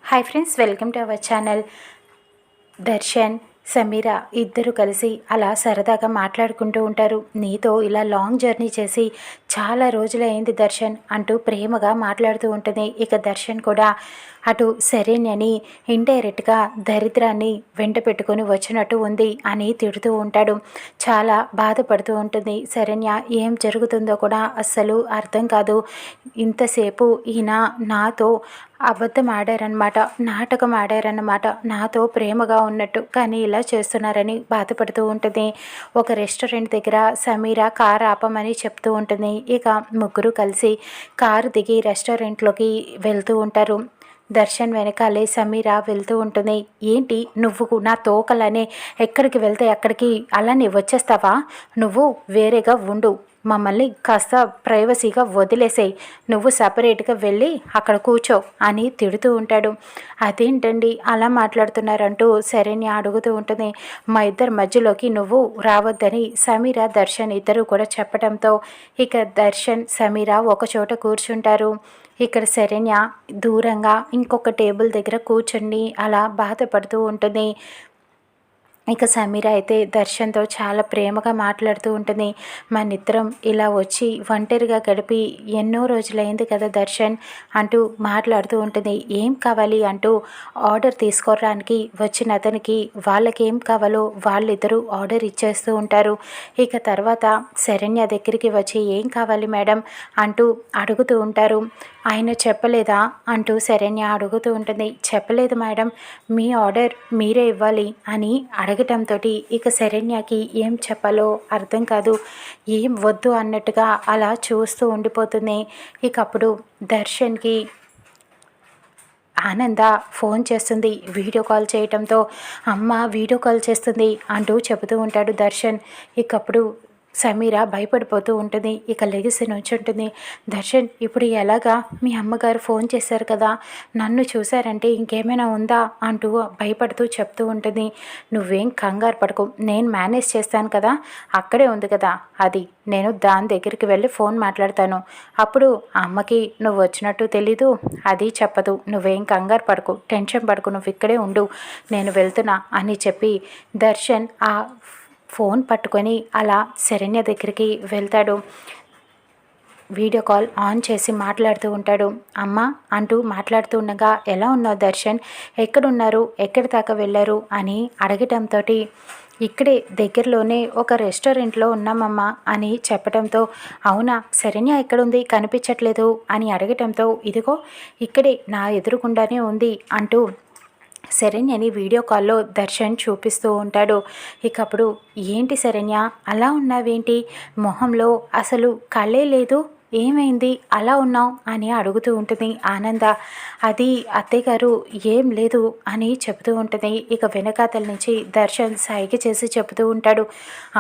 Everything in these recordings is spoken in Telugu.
Hi friends, welcome to our channel. Darshan, Sameera ఇద్దరు కలిసి అలా సరదాగా మాట్లాడుకుంటూ ఉంటారు. నీతో ఇలా లాంగ్ జర్నీ చేసి చాలా రోజులైంది దర్శన్ అంటూ ప్రేమగా మాట్లాడుతూ ఉంటుంది. ఇక దర్శన్ కూడా అటు శరణ్యని ఇండైరెక్ట్గా దరిద్రాన్ని వెంట పెట్టుకొని వచ్చినట్టు ఉంది అని తిడుతూ ఉంటాడు. చాలా బాధపడుతూ ఉంటుంది శరణ్య. ఏం జరుగుతుందో కూడా అస్సలు అర్థం కాదు. ఇంతసేపు ఈయన నాతో అబద్ధం ఆడారన్నమాట, నాటకం ఆడారన్నమాట, నాతో ప్రేమగా ఉన్నట్టు, కానీ ఇలా చేస్తున్నారని బాధపడుతూ ఉంటుంది. ఒక రెస్టారెంట్ దగ్గర సమీర కార్ ఆపమని చెప్తూ ఉంటుంది. ఇక ముగ్గురు కలిసి కారు దిగి రెస్టారెంట్లోకి వెళ్తూ ఉంటారు. దర్శన్ వెనకాలే సమీర వెళ్తూ ఉంటుంది. ఏంటి నువ్వు నా తోకలనే ఎక్కడికి వెళ్తే అక్కడికి అలానే వచ్చేస్తావా? నువ్వు వేరేగా ఉండు, మమ్మల్ని కాస్త ప్రైవసీగా వదిలేసేయి, నువ్వు సపరేట్గా వెళ్ళి అక్కడ కూర్చో అని తిడుతూ ఉంటాడు. అదేంటండి అలా మాట్లాడుతున్నారంటూ శరణ్య అడుగుతూ ఉంటుంది. మా ఇద్దరి మధ్యలోకి నువ్వు రావద్దని సమీర దర్శన్ ఇద్దరు కూడా చెప్పడంతో ఇక దర్శన్ సమీర ఒకచోట కూర్చుంటారు. ఇక్కడ శరణ్య దూరంగా ఇంకొక టేబుల్ దగ్గర కూర్చొని అలా బాధపడుతూ ఉంటుంది. ఇక సమీర అయితే దర్శన్తో చాలా ప్రేమగా మాట్లాడుతూ ఉంటుంది. మనిద్దరం ఇలా వచ్చి ఒంటరిగా గడిపి ఎన్నో రోజులైంది కదా దర్శన్ అంటూ మాట్లాడుతూ ఉంటుంది. ఏం కావాలి అంటూ ఆర్డర్ తీసుకోవడానికి వచ్చిన అతనికి వాళ్ళకేం కావాలో వాళ్ళిద్దరూ ఆర్డర్ ఇచ్చేస్తూ ఉంటారు. ఇక తర్వాత శరణ్య దగ్గరికి వచ్చి ఏం కావాలి మేడం అంటూ అడుగుతూ ఉంటారు. ఆయన చెప్పలేదా అంటూ శరణ్య అడుగుతూ ఉంటుంది. చెప్పలేదు మేడం, మీ ఆర్డర్ మీరే ఇవ్వాలి అని అడగటంతో ఇక శరణ్యకి ఏం చెప్పాలో అర్థం కాదు. ఏం వద్దు అన్నట్టుగా అలా చూస్తూ ఉండిపోతుంది. ఇక అప్పుడు దర్శన్కి ఆనంద ఫోన్ చేస్తుంది. వీడియో కాల్ చేయటంతో అమ్మ వీడియో కాల్ చేస్తుంది అంటూ చెబుతూ ఉంటాడు దర్శన్. ఇకప్పుడు సమీర భయపడిపోతూ ఉంటుంది. ఇక లెగిసి నుంచుంటుంది. దర్శన్, ఇప్పుడు ఎలాగా? మీ అమ్మగారు ఫోన్ చేశారు కదా, నన్ను చూశారంటే ఇంకేమైనా ఉందా అంటూ భయపడుతూ చెప్తూ ఉంటుంది. నువ్వేం కంగారు పడకు, నేను మేనేజ్ చేస్తాను కదా, అక్కడే ఉంది కదా అది, నేను దాని దగ్గరికి వెళ్ళి ఫోన్ మాట్లాడతాను, అప్పుడు అమ్మకి నువ్వు వచ్చినట్టు తెలీదు, అది చెప్పదు, నువ్వేం కంగారు పడకు, టెన్షన్ పడకు, నువ్వు ఇక్కడే ఉండు, నేను వెళ్తున్నా అని చెప్పి దర్శన్ ఆ ఫోన్ పట్టుకొని అలా శరణ్య దగ్గరికి వెళ్తాడు. వీడియో కాల్ ఆన్ చేసి మాట్లాడుతూ ఉంటాడు. అమ్మ అంటూ మాట్లాడుతూ ఉండగా ఎలా ఉన్నావు దర్శన్, ఎక్కడున్నారు, ఎక్కడి దాకా వెళ్ళారు అని అడగటంతో ఇక్కడే దగ్గరలోనే ఒక రెస్టారెంట్లో ఉన్నామమ్మా అని చెప్పడంతో అవునా, శరణ్య ఎక్కడుంది కనిపించట్లేదు అని అడగటంతో ఇదిగో ఇక్కడే నా ఎదురుగుండానే ఉంది అంటూ శరణ్యని వీడియో కాల్లో దర్శన్ చూపిస్తూ ఉంటాడు. ఇక అప్పుడు ఏంటి శరణ్య అలా ఉన్నావేంటి, మొహంలో అసలు కళే లేదు, ఏమైంది అలా ఉన్నావు అని అడుగుతూ ఉంటుంది ఆనంద. అది అత్తయ్యగారు ఏం లేదు అని చెబుతూ ఉంటుంది. ఇక వెనకాతల నుంచి దర్శన్ సైగ చేసి చెబుతూ ఉంటాడు.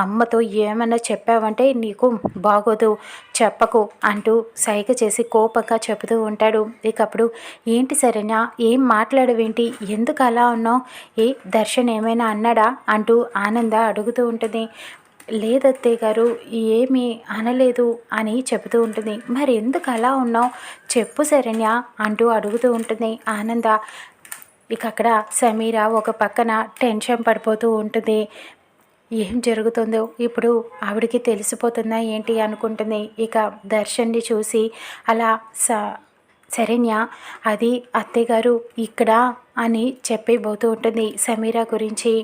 అమ్మతో ఏమన్నా చెప్పావంటే నీకు బాగోదు, చెప్పకు అంటూ సైగ చేసి కోపంగా చెబుతూ ఉంటాడు. ఇక అప్పుడు ఏంటి శరణ్య ఏం మాట్లాడవేంటి, ఎందుకు అలా ఉన్నావు, ఏ దర్శన్ ఏమైనా అన్నాడా అంటూ ఆనంద అడుగుతూ ఉంటుంది. లేదత్తయ్య గారు ఏమీ అనలేదు అని చెబుతూ ఉంటుంది. మరి ఎందుకు అలా ఉన్నావు చెప్పు శరణ్య అంటూ అడుగుతూ ఉంటుంది ఆనంద. ఇక అక్కడ సమీర ఒక పక్కన టెన్షన్ పడిపోతూ ఉంటుంది. ఏం జరుగుతుందో ఇప్పుడు ఆవిడికి తెలిసిపోతుందా ఏంటి అనుకుంటుంది. ఇక దర్శన్ని చూసి అలా శరణ్య అది అత్తయ్య గారు ఇక్కడ అని చెప్పిపోతూ ఉంటుంది సమీర గురించి.